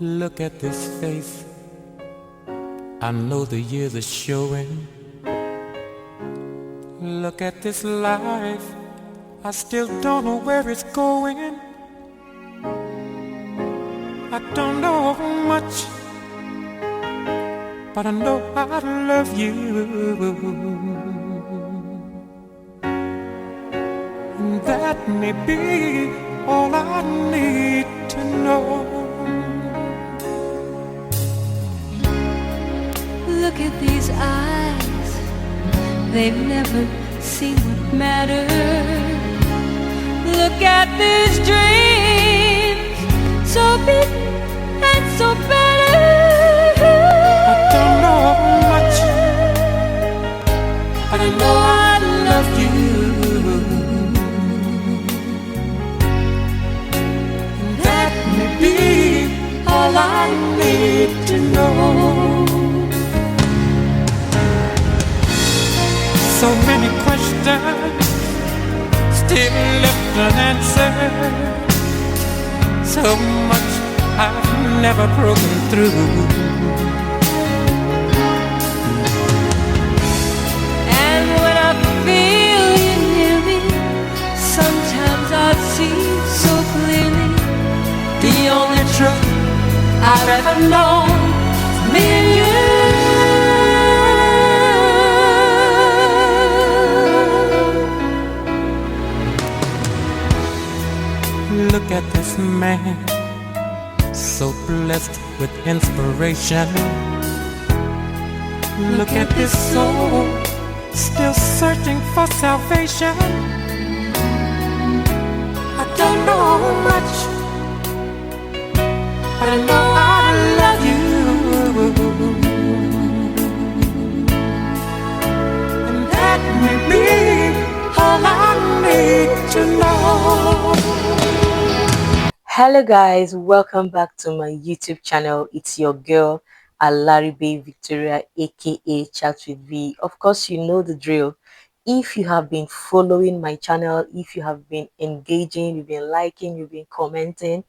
Look at this face, I know the years are showing. Look at this life, I still don't know where it's going. I don't know much, but I know I love you. And that may be all I need to know. Look at these eyes, they've never seen what matters. Look at these dreams, so big and so better. I don't know much, but I know I love you. And that may be all I need to know. So many questions still left unanswered. So much I've never broken through. And when I feel you near me, sometimes I see so clearly the only truth I've ever known is me and you. Look at this man, so blessed with inspiration. Look at this soul, still searching for salvation. I don't know much, but I know I love you. And that may be all I need to know. Hello guys, welcome back to my YouTube channel. It's your girl Alaribe Victoria, aka Chat with V. Of course, you know the drill. If you have been following my channel, if you have been engaging, you've been liking, you've been commenting,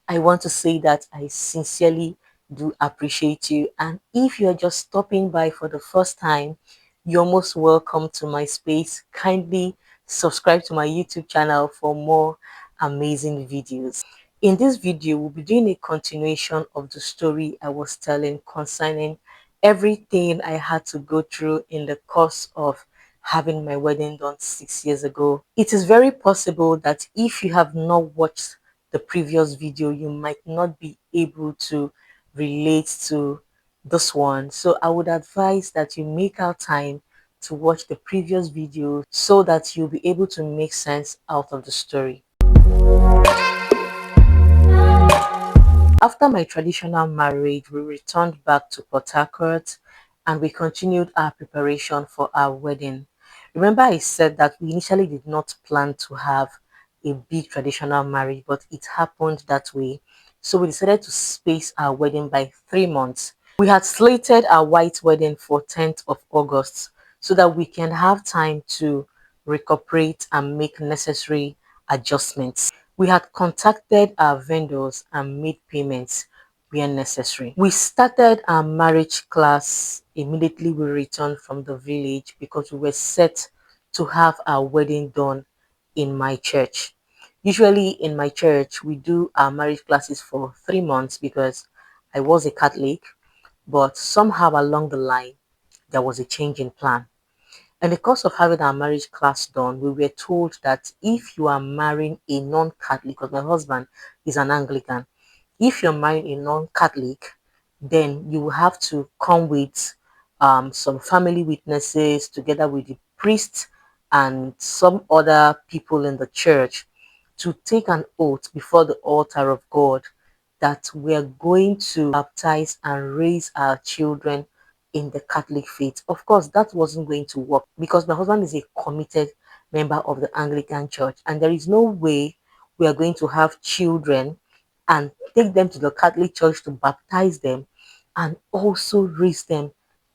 I want to say that I sincerely do appreciate you. And if you're just stopping by for the first time, you're most welcome to my space. Kindly subscribe to my YouTube channel for more amazing videos. In this video, we'll be doing a continuation of the story I was telling concerning everything I had to go through in the course of having my wedding done 6 years ago. It is very possible that if you have not watched the previous video, you might not be able to relate to this one. So I would advise that you make out time to watch the previous video so that you'll be able to make sense out of the story. After my traditional marriage, we returned back to Port Harcourt and we continued our preparation for our wedding. Remember I said that we initially did not plan to have a big traditional marriage, but it happened that way. So we decided to space our wedding by 3 months. We had slated our white wedding for 10th of August so that we can have time to recuperate and make necessary adjustments. We had contacted our vendors and made payments where necessary. We started our marriage class immediately we returned from the village because we were set to have our wedding done in my church. Usually in my church, we do our marriage classes for 3 months because I was a Catholic, but somehow along the line, there was a change in plan. In the course of having our marriage class done, we were told that if you are marrying a non-Catholic, because my husband is an Anglican, if you're marrying a non-Catholic, then you will have to come with some family witnesses together with the priest and some other people in the church to take an oath before the altar of God that we are going to baptize and raise our children in the Catholic faith. Of course, that wasn't going to work because my husband is a committed member of the Anglican Church, and there is no way we are going to have children and take them to the Catholic Church to baptize them and also raise them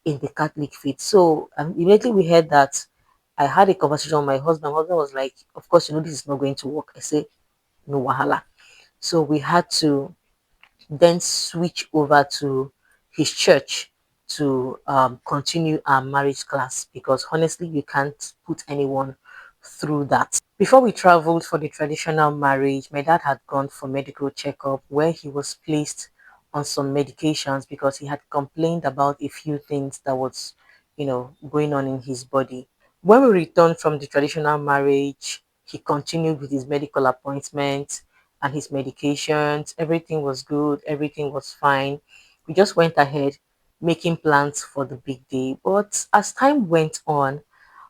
in the Catholic faith. So immediately we heard that, I had a conversation with my husband. My husband was like, of course, this is not going to work. I say, no wahala. So we had to then switch over to his church to continue our marriage class, because honestly, you can't put anyone through that. Before we traveled for the traditional marriage, my dad had gone for medical checkup where he was placed on some medications because he had complained about a few things that was, going on in his body. When we returned from the traditional marriage, he continued with his medical appointments and his medications. Everything was good, everything was fine. We just went ahead making plans for the big day. But as time went on,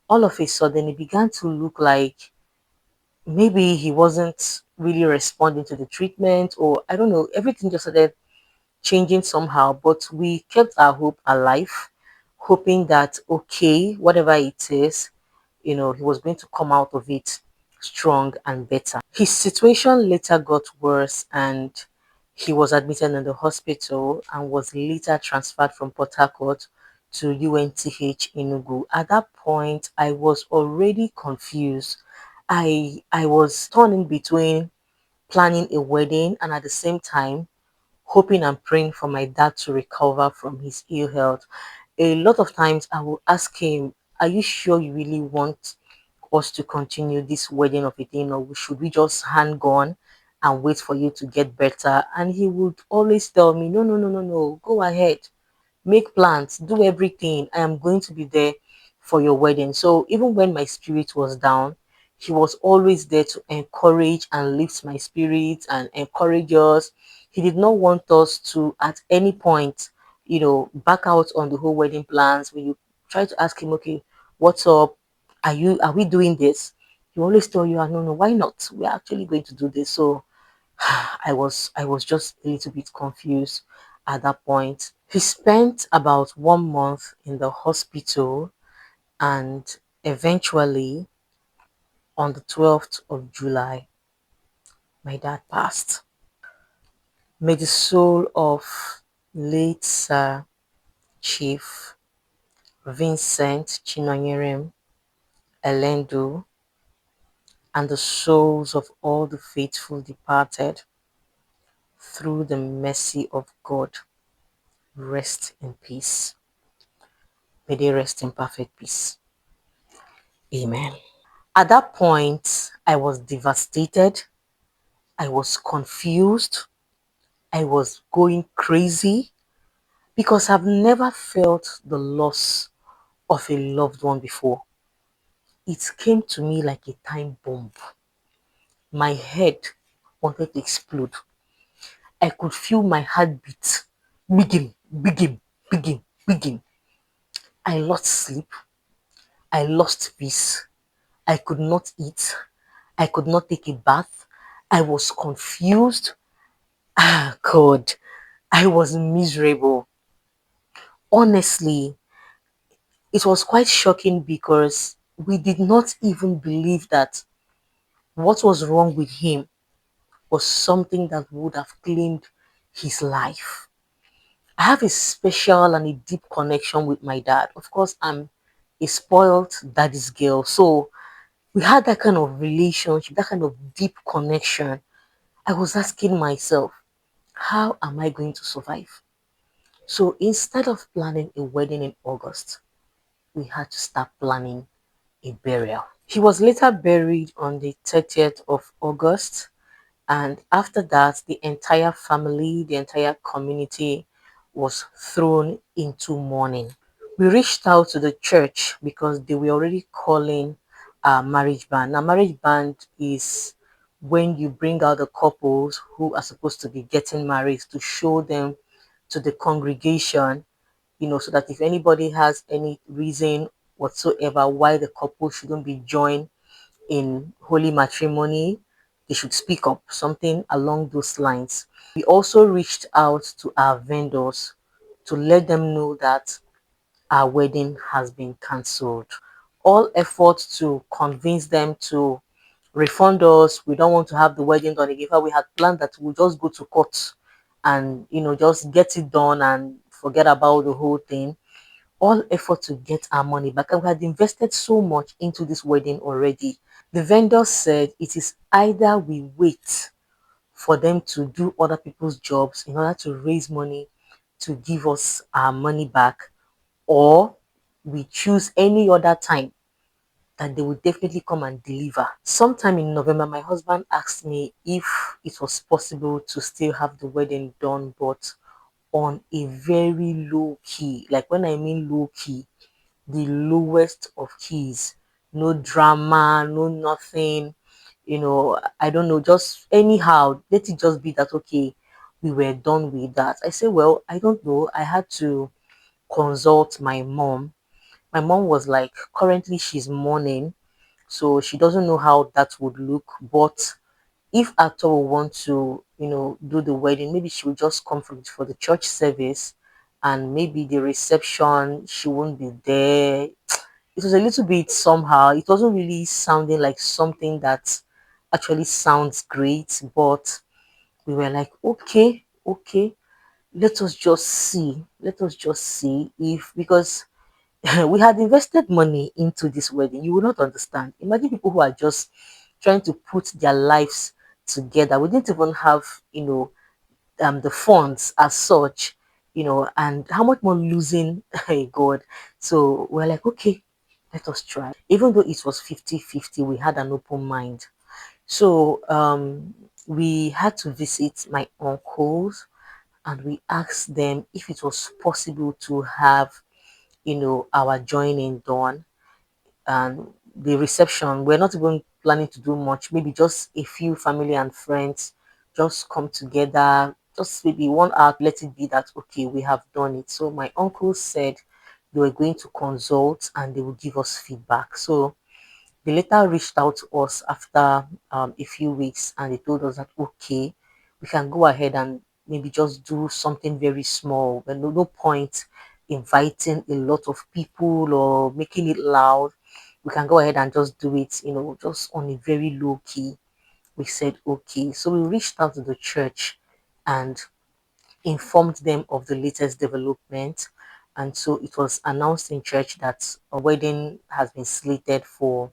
all of a sudden it began to look like maybe he wasn't really responding to the treatment, or I don't know, everything just started changing somehow. But we kept our hope alive, hoping that okay, whatever it is, he was going to come out of it strong and better. His situation later got worse, and he was admitted in the hospital and was later transferred from Port Harcourt to UNTH Enugu. At that point, I was already confused. I was torn in between planning a wedding and at the same time hoping and praying for my dad to recover from his ill health. A lot of times I will ask him, are you sure you really want us to continue this wedding of a thing, or should we just hang on and wait for you to get better? And he would always tell me, no, no, no, no, no, go ahead, make plans, do everything. I am going to be there for your wedding. So even when my spirit was down, he was always there to encourage and lift my spirit and encourage us. He did not want us to, at any point, back out on the whole wedding plans. When you try to ask him, okay, what's up? Are we doing this? He always tell you, no, no, why not? We're actually going to do this. So I was just a little bit confused at that point. He spent about 1 month in the hospital, and eventually on the 12th of July, my dad passed. May the soul of late Sir Chief Vincent Chinonyerem Elendo and the souls of all the faithful departed through the mercy of God rest in peace. May they rest in perfect peace. Amen. At that point, I was devastated. I was confused. I was going crazy because I've never felt the loss of a loved one before. It came to me like a time bomb. My head wanted to explode. I could feel my heartbeat begin, begin, begin, begin. I lost sleep. I lost peace. I could not eat. I could not take a bath. I was confused. Ah, God, I was miserable. Honestly, it was quite shocking because we did not even believe that what was wrong with him was something that would have claimed his life. I have a special and a deep connection with my dad. Of course, I'm a spoiled daddy's girl. So we had that kind of relationship, that kind of deep connection. I was asking myself, how am I going to survive? So instead of planning a wedding in August, we had to start planning a burial. He was later buried on the 30th of August, and after that, the entire family, the entire community was thrown into mourning. We reached out to the church because they were already calling a marriage band. Now, marriage band is when you bring out the couples who are supposed to be getting married to show them to the congregation, so that if anybody has any reason whatsoever why the couple shouldn't be joined in holy matrimony, they should speak up, something along those lines. We also reached out to our vendors to let them know that our wedding has been cancelled. All efforts to convince them to refund us. We don't want to have the wedding done again. In fact, we had planned that we'll just go to court and just get it done and forget about the whole thing. All effort to get our money back. And we had invested so much into this wedding already. The vendor said it is either we wait for them to do other people's jobs in order to raise money to give us our money back, or we choose any other time that they will definitely come and deliver. Sometime in November, my husband asked me if it was possible to still have the wedding done, but on a very low key. Like when I mean low key, the lowest of keys. No drama, no nothing. I don't know, just anyhow, let it just be that okay, we were done with that. I said, well, I don't know. I had to consult my mom. My mom was like, currently she's mourning, so she doesn't know how that would look. But if at all we want to, do the wedding, maybe she will just come for the church service, and maybe the reception she won't be there. It was a little bit somehow. It wasn't really sounding like something that actually sounds great, but we were like, okay, okay, let us just see. Let us just see if, because we had invested money into this wedding. You will not understand. Imagine people who are just trying to put their lives together. We didn't even have, the funds as such, and how much more losing, hey God. So we're like, okay, let us try. Even though it was 50-50, we had an open mind. So we had to visit my uncles, and we asked them if it was possible to have, our joining done, and the reception. We're not even planning to do much, maybe just a few family and friends just come together, just maybe 1 hour, let it be that okay, we have done it. So my uncle said they were going to consult and they will give us feedback. So they later reached out to us after a few weeks, and they told us that okay, we can go ahead and maybe just do something very small. But no point inviting a lot of people or making it loud. We can go ahead and just do it, just on a very low key. We said okay. So we reached out to the church and informed them of the latest development. And so it was announced in church that a wedding has been slated for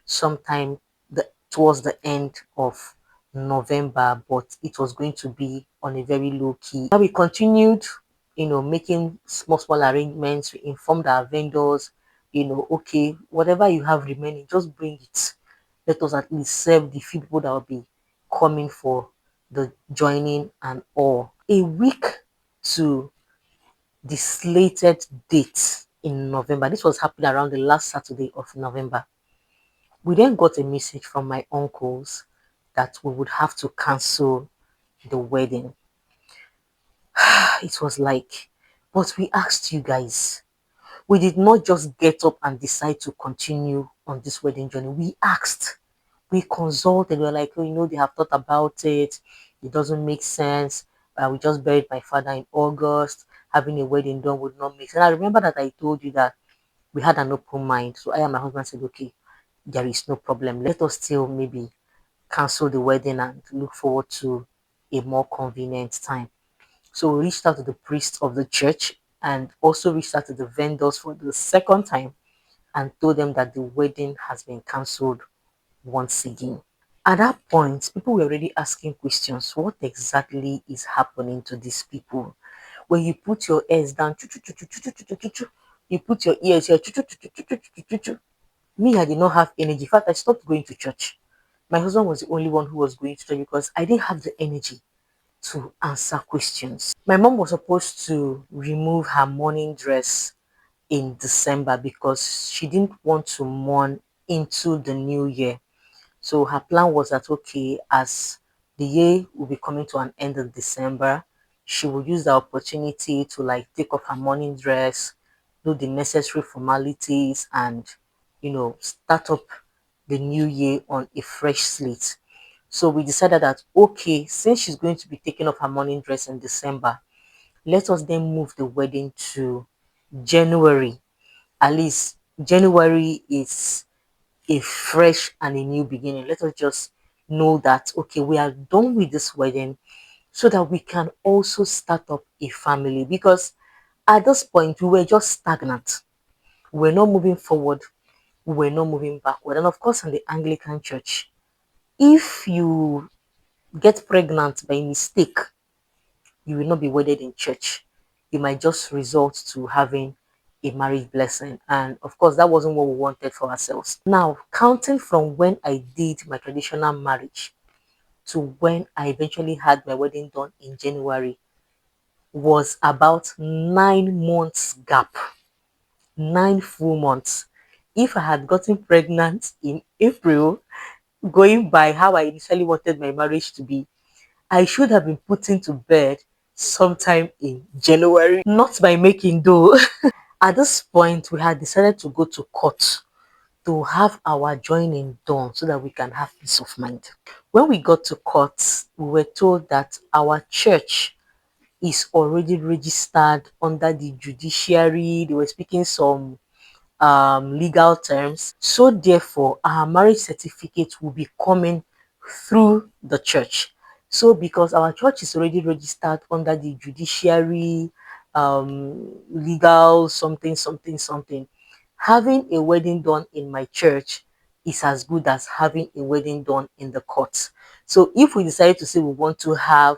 sometime towards the end of November, but it was going to be on a very low key. Now we continued, making small arrangements. We informed our vendors, okay, whatever you have remaining, just bring it. Let us at least serve the few people that will be coming for the joining and all. A week to the slated date in November. This was happening around the last Saturday of November. We then got a message from my uncles that we would have to cancel the wedding. It was like, but we asked you guys. We did not just get up and decide to continue on this wedding journey. We asked, we consulted. We were like, oh, they have thought about it. It doesn't make sense. We just buried my father in August. Having a wedding done would not make sense. And I remember that I told you that we had an open mind. So I and my husband said, okay, there is no problem. Let us still maybe cancel the wedding and look forward to a more convenient time. So we reached out to the priest of the church and also reached out to the vendors for the second time and told them that the wedding has been cancelled once again. At that point, people were already asking questions. What exactly is happening to these people? When you put your ears down, you put your ears here, me, I did not have energy. In fact, I stopped going to church. My husband was the only one who was going to church because I didn't have the energy to answer questions. My mom was supposed to remove her mourning dress in December because she didn't want to mourn into the new year. So her plan was that okay, as the year will be coming to an end in December, she will use the opportunity to like take off her morning dress, do the necessary formalities, and start up the new year on a fresh slate. So we decided that okay, since she's going to be taking off her morning dress in December, let us then move the wedding to January. At least January is a fresh and a new beginning. Let us just know that okay, we are done with this wedding so that we can also start up a family, because at this point we were just stagnant. We were not moving forward, we were not moving backward. And of course, in the Anglican church, if you get pregnant by mistake, you will not be wedded in church. You might just resort to having a marriage blessing. And of course, that wasn't what we wanted for ourselves. Now, counting from when I did my traditional marriage to when I eventually had my wedding done in January was about 9 months gap, 9 full months. If I had gotten pregnant in April, going by how I initially wanted my marriage to be, I should have been put into bed sometime in January, not by making dough. At this point, we had decided to go to court to have our joining done so that we can have peace of mind. When we got to court, we were told that our church is already registered under the judiciary. They were speaking some legal terms. So therefore, our marriage certificate will be coming through the church. So because our church is already registered under the judiciary, legal something something something, having a wedding done in my church is as good as having a wedding done in the court. So if we decide to say we want to have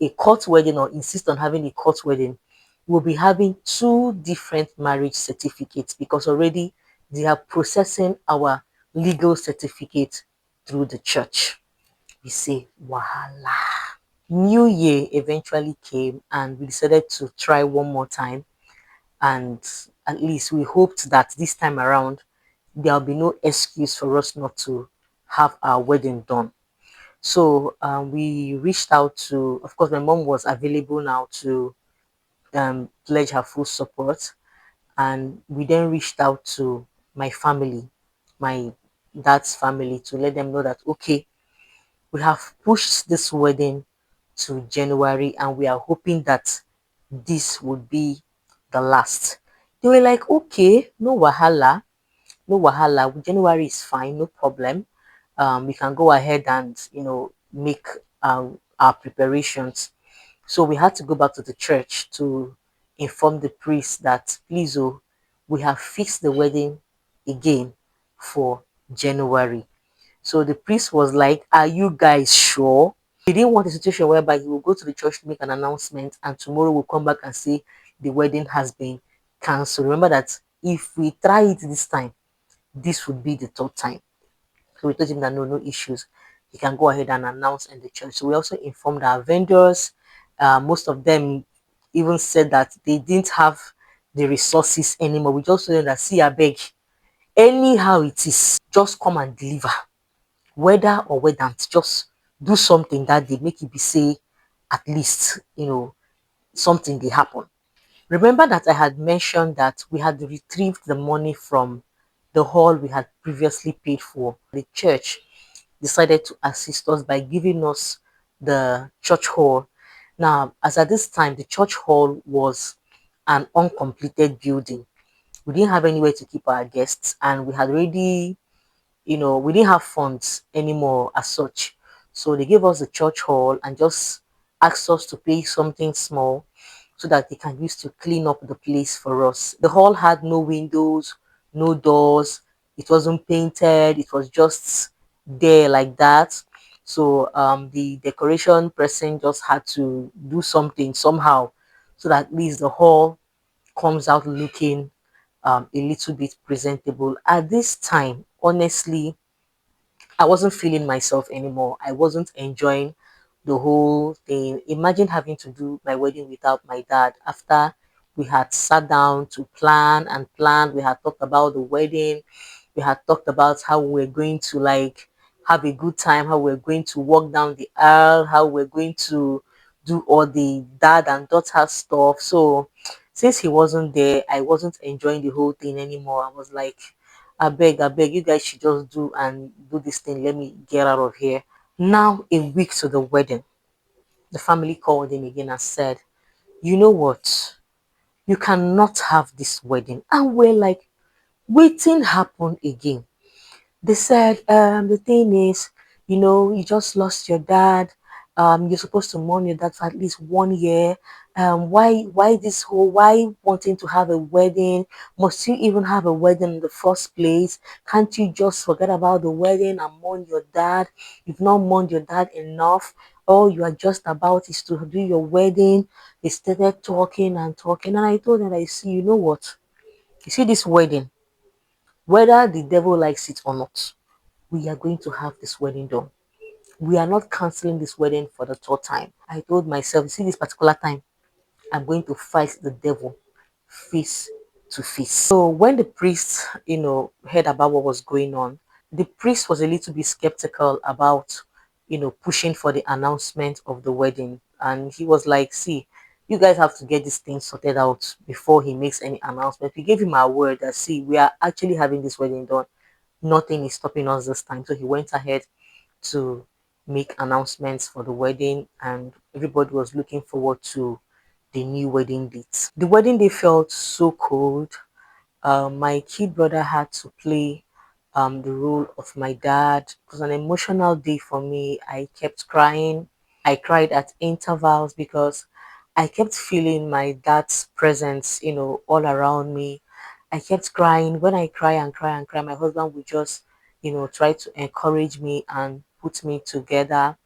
a court wedding or insist on having a court wedding, we'll be having two different marriage certificates because already they are processing our legal certificate through the church. We say, wahala. New Year eventually came and we decided to try one more time. And at least we hoped that this time around, there'll be no excuse for us not to have our wedding done. So we reached out to, of course, my mom was available now to pledge her full support. And we then reached out to my family, my dad's family, to let them know that, okay, we have pushed this wedding to January and we are hoping that this would be the last. They were like, okay, no wahala, no wahala. January is fine, no problem. We can go ahead and, make our preparations. So we had to go back to the church to inform the priest that, please, oh, we have fixed the wedding again for January. So the priest was like, are you guys sure? He didn't want a situation whereby he will go to the church to make an announcement and tomorrow we'll come back and say the wedding has been cancelled. Remember that if we try it this time, this would be the third time. So we told him that no issues. He can go ahead and announce in the church. So we also informed our vendors. Most of them even said that they didn't have the resources anymore. We just told them that, see, I beg, anyhow it is, just come and deliver. Whether or whether not, just do something that they make it be say, at least, something they happen. Remember that I had mentioned that we had retrieved the money from the hall we had previously paid for. The church decided to assist us by giving us the church hall. Now, as at this time, the church hall was an uncompleted building. We didn't have anywhere to keep our guests, and we had already, we didn't have funds anymore as such. So they gave us the church hall and just asked us to pay something small so that they can use to clean up the place for us. The hall had no windows, no doors. It wasn't painted. It was just there like that. So the decoration person just had to do something somehow so that at least the hall comes out looking a little bit presentable. At this time, honestly, I wasn't feeling myself anymore. I wasn't enjoying the whole thing. Imagine having to do my wedding without my dad after we had sat down to plan and plan. We had talked about the wedding. We had talked about how we're going to like have a good time, how we're going to walk down the aisle, how we're going to do all the dad and daughter stuff. So since he wasn't there, I wasn't enjoying the whole thing anymore. I was like, I beg, you guys should just do and do this thing. Let me get out of here. Now, a week to the wedding, the family called him again and said, you know what? You cannot have this wedding. And we're like, waiting happened again. They said, the thing is, you just lost your dad. You're supposed to mourn your dad for at least 1 year. Why wanting to have a wedding? Must you even have a wedding in the first place? Can't you just forget about the wedding and mourn your dad? You've not mourned your dad enough. all you are just about is to do your wedding. They started talking and talking, and I told them, I see, you know what? You see this wedding, whether the devil likes it or not, we are going to have this wedding done. We are not canceling this wedding for the third time. I told myself, you see, this particular time, I'm going to fight the devil face to face. So when the priest, heard about what was going on, the priest was a little bit skeptical about, pushing for the announcement of the wedding. And he was like, see, you guys have to get this thing sorted out before he makes any announcement. We gave him our word that, see, we are actually having this wedding done. Nothing is stopping us this time. So he went ahead to make announcements for the wedding, and everybody was looking forward to the new wedding date. The wedding day felt so cold. My kid brother had to play the role of my dad. It was an emotional day for me. I kept crying. I cried at intervals because I kept feeling my dad's presence, all around me. I kept crying. When I cry and cry and cry, my husband would just, try to encourage me and put me together.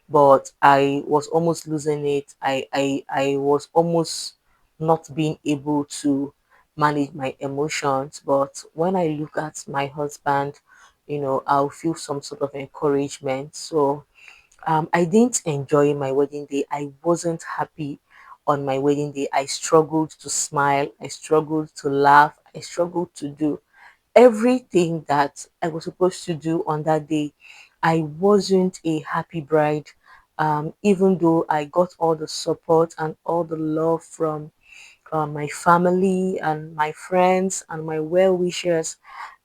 But I was almost losing it. I was almost not being able to manage my emotions. But when I look at my husband, I'll feel some sort of encouragement. So I didn't enjoy my wedding day. I wasn't happy on my wedding day. I struggled to smile. I struggled to laugh. I struggled to do everything that I was supposed to do on that day. I wasn't a happy bride. Even though I got all the support and all the love from my family and my friends and my well wishers,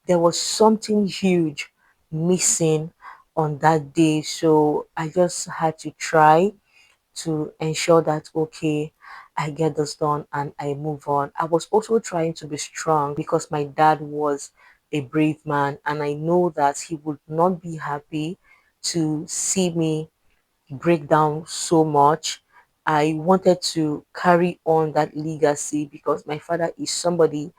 there was something huge missing on that day. So I just had to try to ensure that, okay, I get this done and I move on. I was also trying to be strong because my dad was a brave man, and I know that he would not be happy to see me break down so much. I wanted to carry on that legacy because my father is somebody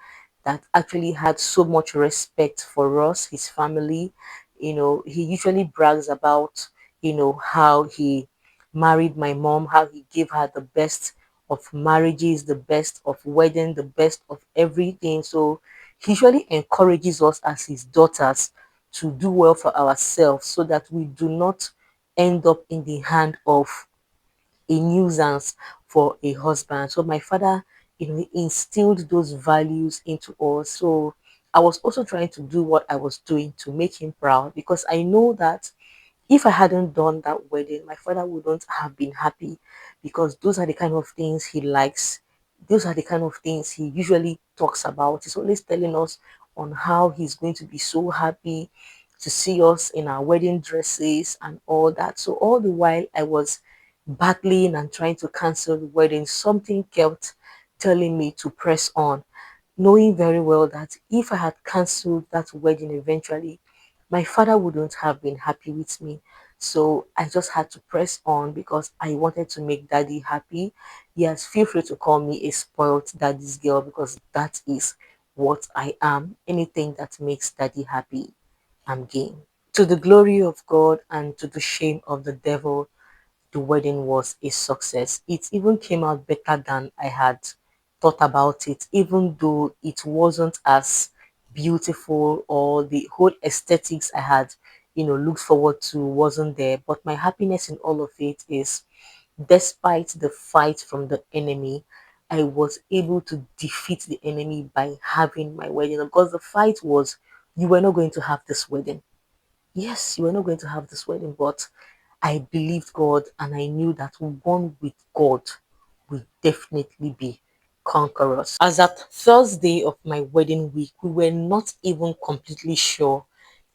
that actually had so much respect for us, his family. He usually brags about, how he married my mom, how he gave her the best of marriages, the best of wedding, the best of everything. So he usually encourages us as his daughters to do well for ourselves so that we do not end up in the hand of a nuisance for a husband. So my father, he instilled those values into us. So I was also trying to do what I was doing to make him proud, because I know that if I hadn't done that wedding, my father wouldn't have been happy, because those are the kind of things he likes. Those are the kind of things he usually talks about. He's always telling us on how he's going to be so happy to see us in our wedding dresses and all that. So all the while I was battling and trying to cancel the wedding, something kept telling me to press on, knowing very well that if I had cancelled that wedding eventually, my father wouldn't have been happy with me. So I just had to press on because I wanted to make daddy happy. Yes, feel free to call me a spoiled daddy's girl, because that is what I am. Anything that makes daddy happy, I'm game. To the glory of God and to the shame of the devil, the wedding was a success. It even came out better than I had thought about it, even though it wasn't as beautiful, or the whole aesthetics I had, looked forward to wasn't there. But my happiness in all of it is, despite the fight from the enemy, I was able to defeat the enemy by having my wedding. Because the fight was, you were not going to have this wedding. Yes, you were not going to have this wedding, but I believed God, and I knew that one with God will definitely be conquerors. As at Thursday of my wedding week, we were not even completely sure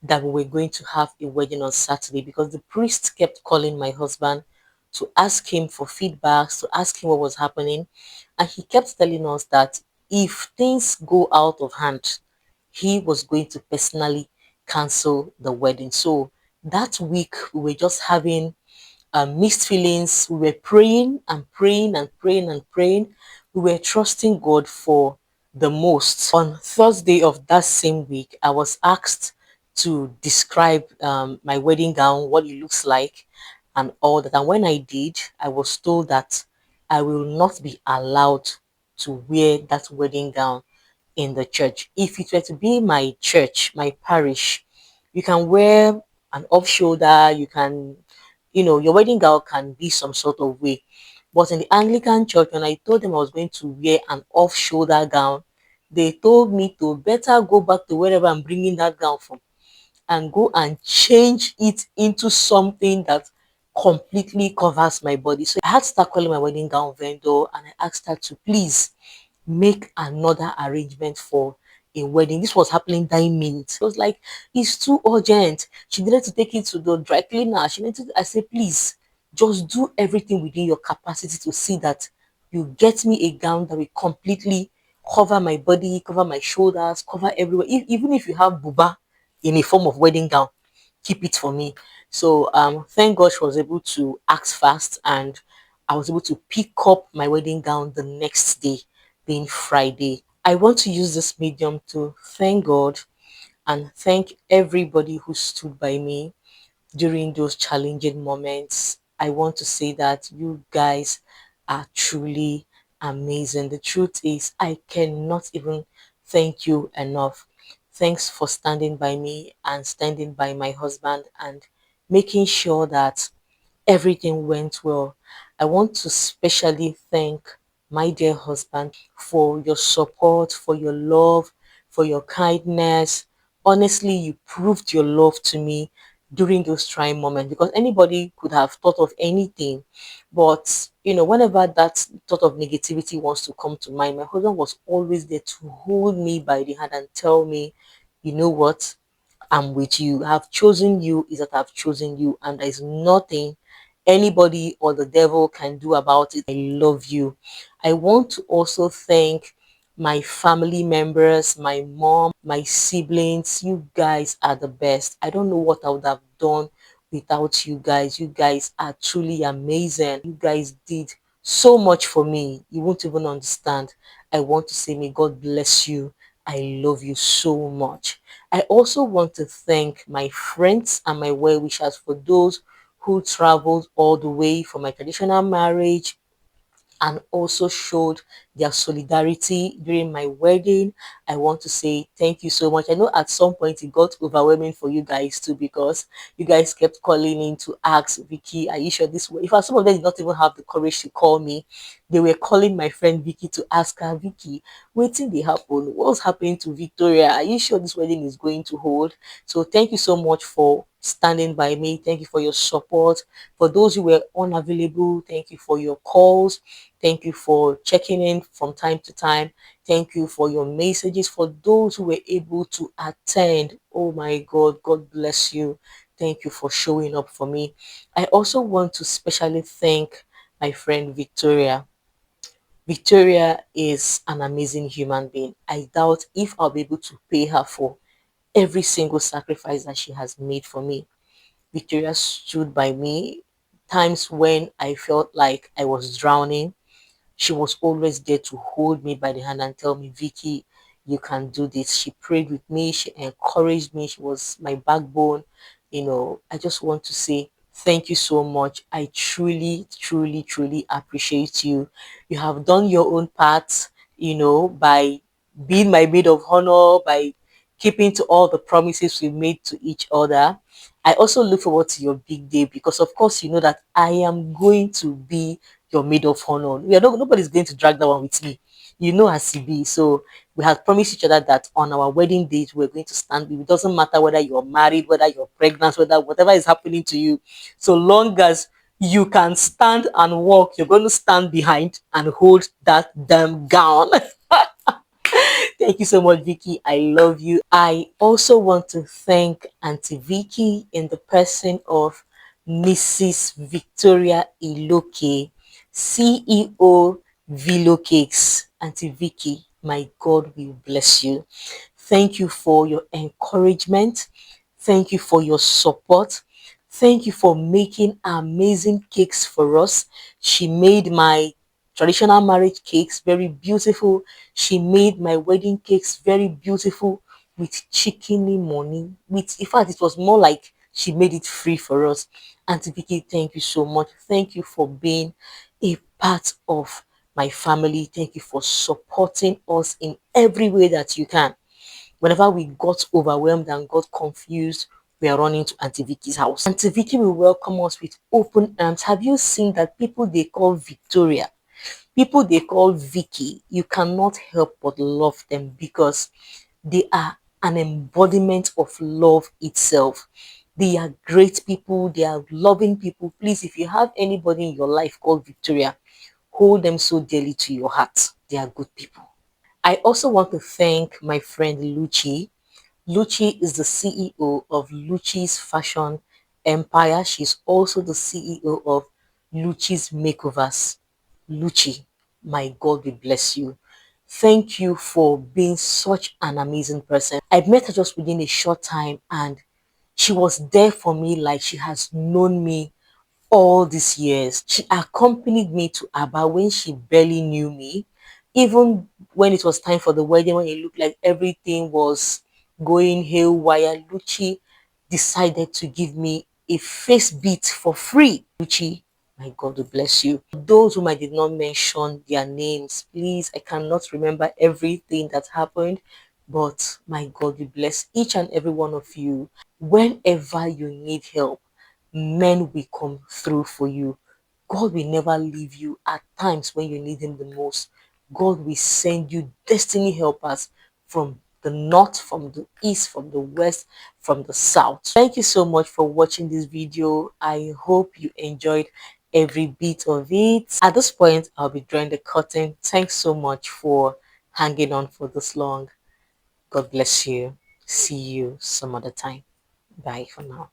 that we were going to have a wedding on Saturday, because the priest kept calling my husband to ask him for feedbacks, to ask him what was happening. And he kept telling us that if things go out of hand, he was going to personally cancel the wedding. So that week, we were just having mixed feelings. We were praying and praying and praying and praying. We were trusting God for the most. On Thursday of that same week, I was asked to describe my wedding gown, what it looks like. and all that. And when I did, I was told that I will not be allowed to wear that wedding gown in the church. If it were to be my church, my parish, you can wear an off shoulder, you can, your wedding gown can be some sort of way. But in the Anglican church, when I told them I was going to wear an off shoulder gown, they told me to better go back to wherever I'm bringing that gown from and go and change it into something that completely covers my body. So I had to start calling my wedding gown vendor and I asked her to please make another arrangement for a wedding. This was happening 9 minutes. It was like, it's too urgent. She needed to take it to the dry cleaner. She needed I said, please, just do everything within your capacity to see that you get me a gown that will completely cover my body, cover my shoulders, cover everywhere. Even if you have buba in a form of wedding gown, keep it for me. So thank God she was able to act fast and I was able to pick up my wedding gown the next day, being Friday. I want to use this medium to thank God and thank everybody who stood by me during those challenging moments. I want to say that you guys are truly amazing. The truth is, I cannot even thank you enough. Thanks for standing by me and standing by my husband and making sure that everything went well. I want to specially thank my dear husband for your support, for your love, for your kindness. Honestly, you proved your love to me during those trying moments because anybody could have thought of anything. But, whenever that thought of negativity wants to come to mind, my husband was always there to hold me by the hand and tell me, you know what? I'm with you. I've chosen you is that I've chosen you, and there's nothing anybody or the devil can do about it. I love you. I want to also thank my family members, my mom, my siblings. You guys are the best. I don't know what I would have done without you guys. You guys are truly amazing. You guys did so much for me. You won't even understand. I want to say, may God bless you. I love you so much. I also want to thank my friends and my well wishers for those who traveled all the way for my traditional marriage and also showed their solidarity during my wedding. I want to say thank you so much. I know at some point it got overwhelming for you guys too because you guys kept calling in to ask Vicky, are you sure this way? In fact, some of them did not even have the courage to call me. They were calling my friend Vicky to ask her, Vicky, waiting they happen. What's happening to Victoria? Are you sure this wedding is going to hold? So thank you so much for standing by me. Thank you for your support. For those who were unavailable, thank you for your calls. Thank you for checking in from time to time. Thank you for your messages. For those who were able to attend, oh my God, God bless you. Thank you for showing up for me. I also want to specially thank my friend Victoria. Victoria is an amazing human being. I doubt if I'll be able to pay her for every single sacrifice that she has made for me. Victoria stood by me times when I felt like I was drowning. She was always there to hold me by the hand and tell me, Vicky, you can do this. She prayed with me, she encouraged me, she was my backbone. I just want to say thank you so much. I truly, truly, truly appreciate you. You have done your own part, by being my maid of honor, by keeping to all the promises we made to each other. I also look forward to your big day because, of course, you know that I am going to be your maid of honor. Nobody's going to drag that one with me. You know as it be. So we have promised each other that on our wedding date we're going to stand. It doesn't matter whether you're married, whether you're pregnant, whether whatever is happening to you. So long as you can stand and walk, you're going to stand behind and hold that damn gown. Thank you so much, Vicky. I love you. I also want to thank Auntie Vicky in the person of Mrs. Victoria Iloke, CEO Vilo Cakes. Auntie Vicky, my God will bless you. Thank you for your encouragement. Thank you for your support. Thank you for making amazing cakes for us. She made my traditional marriage cakes very beautiful. She made my wedding cakes very beautiful with chickeny money. In fact, it was more like She made it free for us. Auntie Vicky, thank you so much. Thank you for being a part of my family. Thank you for supporting us in every way that you can. Whenever we got overwhelmed and got confused, we are running to Auntie Vicky's house. Auntie Vicky will welcome us with open arms. Have you seen that people they call Victoria, people they call Vicky, you cannot help but love them because they are an embodiment of love itself. They are great people, they are loving people. Please, if you have anybody in your life called Victoria, hold them so dearly to your heart. They are good people. I also want to thank my friend Luchi. Luchi is the CEO of Luchi's Fashion Empire. She's also the CEO of Luchi's Makeovers. Luchi, my God will bless you. Thank you for being such an amazing person. I met her just within a short time and she was there for me like she has known me all these years. She accompanied me to Aba when she barely knew me. Even when it was time for the wedding, when it looked like everything was going haywire, Luchi decided to give me a face beat for free. Luchi, my God will bless you. Those whom I did not mention their names, please, I cannot remember everything that happened, but my God will bless each and every one of you. Whenever you need help, men will come through for you. God will never leave you at times when you need him the most. God will send you destiny helpers from the north, from the east, from the west, from the south. Thank you so much for watching this video. I hope you enjoyed every bit of it. At this point, I'll be drawing the curtain. Thanks so much for hanging on for this long. God bless you. See you some other time. Bye for now.